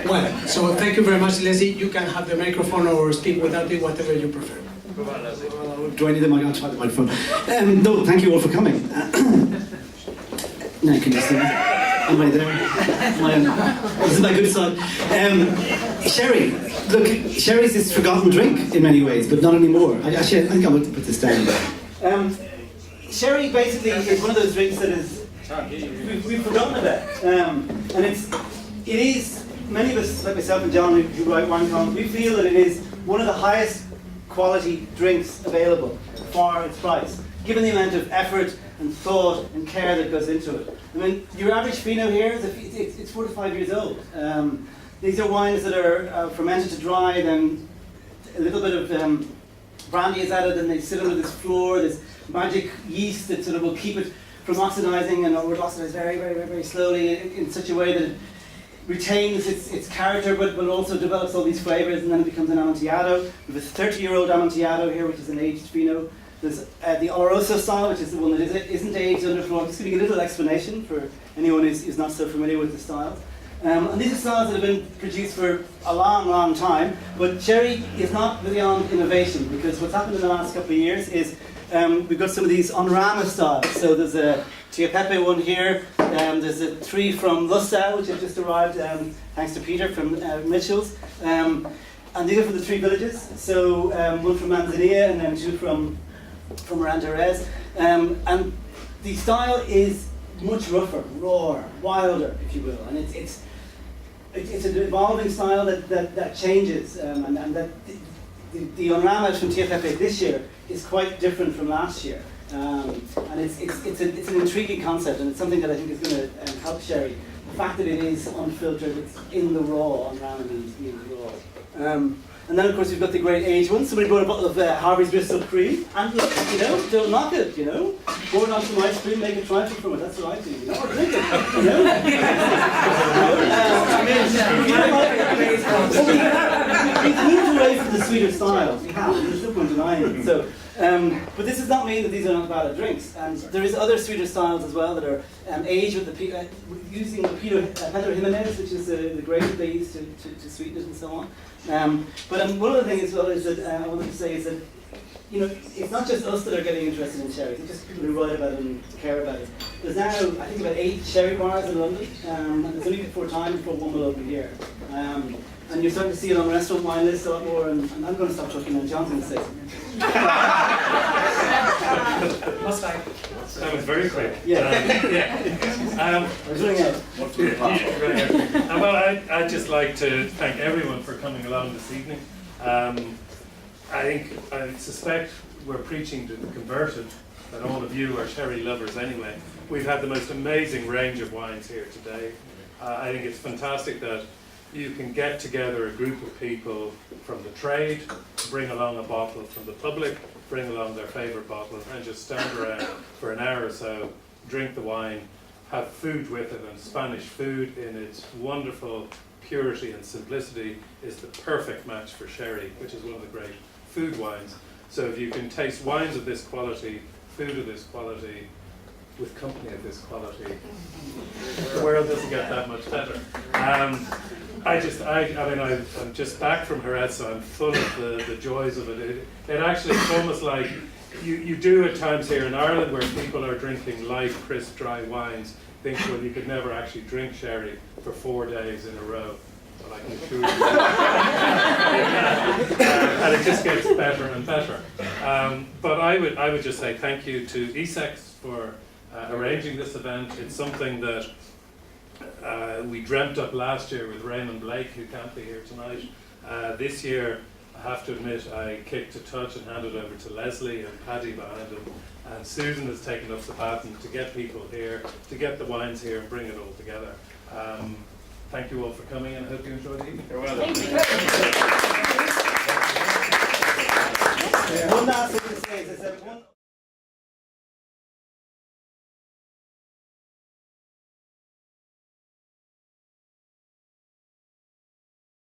Well, so thank you very much, Leslie. You can have the microphone or speak without it, whatever you prefer. Do I need the mic? I'll try the microphone. No, thank you all for coming. Now, can you see me? Am I there? This is my good side. Sherry. Look, sherry's this forgotten drink in many ways, but not anymore. I think I'm going to put this down. Sherry basically is one of those drinks that is we've forgotten about, and it is many of us, like myself and John, who write wine columns, we feel that it is one of the highest quality drinks available for its price, given the amount of effort and thought and care that goes into it. I mean, your average Fino here it's 4 to 5 years old. These are wines that are fermented to dry, then a little bit of brandy is added, and they sit under this floor, this magic yeast that sort of will keep it from oxidizing, and it will oxidize very, very, very, very slowly in such a way that it retains its character, but also develops all these flavors, and then it becomes an amontillado. We have a 30-year-old amontillado here, which is an aged Fino. There's the Oloroso style, which is the one that isn't aged under floor. I'm just giving a little explanation for anyone who's not so familiar with the styles. And these are styles that have been produced for a long, long time, but sherry is not beyond innovation, because what's happened in the last couple of years is we've got some of these en rama styles. So there's a Tia Pepe one here, there's a 3 from Lustau, which have just arrived, thanks to Peter from Mitchell's. And these are from the 3 villages, so one from Manzanilla and then 2 from Aranjuez. And the style is much rougher, rawer, wilder, if you will, and it's an evolving style that changes, and that the Onrama from Tia Pepe this year is quite different from last year, and it's an intriguing concept, and it's something that I think is going to help sherry. The fact that it is unfiltered, it's in the raw. Onrama means raw. And then, of course, we've got the great aged ones. Somebody brought a bottle of Harvey's Bristol Cream, and look, don't knock it, Pour it on some ice cream, make a trifle from it. That's what I do, Or drink it, We've moved away from the sweeter styles. We have. There's no point denying it. So, but this does not mean that these are not valid drinks. And there is other sweeter styles as well that are aged with using the Pedro Jimenez, which is the grape that they use to sweeten it and so on. But one of the things as well is that I wanted to say is that it's not just us that are getting interested in sherry. It's just people who write about it and care about it. There's now, I think, about 8 sherry bars in London, and there's only 4 times before one will open here. And you're starting to see it on restaurant wine lists a lot more. And I'm going to stop talking now. John's going to say something. Must I? That was very quick. Yeah. I was running out. Well, I'd just like to thank everyone for coming along this evening. I suspect we're preaching to the converted, that all of you are sherry lovers anyway. We've had the most amazing range of wines here today. I think it's fantastic that you can get together a group of people from the trade, bring along a bottle from the public, bring along their favourite bottle, and just stand around for an hour or so, drink the wine, have food with it, and Spanish food in its wonderful purity and simplicity is the perfect match for sherry, which is one of the great food wines. So if you can taste wines of this quality, food of this quality, with company of this quality, the world doesn't get that much better. I'm just back from Jerez, so I'm full of the joys of it. It actually, it's almost like you do at times here in Ireland where people are drinking light, crisp, dry wines, think, well, you could never actually drink sherry for 4 days in a row. Well, I can assure you. And it just gets better and better. But I would just say thank you to ESEX for arranging this event. It's something that we dreamt up last year with Raymond Blake, who can't be here tonight. This year, I have to admit, I kicked a touch and handed over to Leslie and Paddy behind him. And Susan has taken up the baton to get people here, to get the wines here and bring it all together. Thank you all for coming, and I hope you enjoyed the evening. You're welcome. Thank you.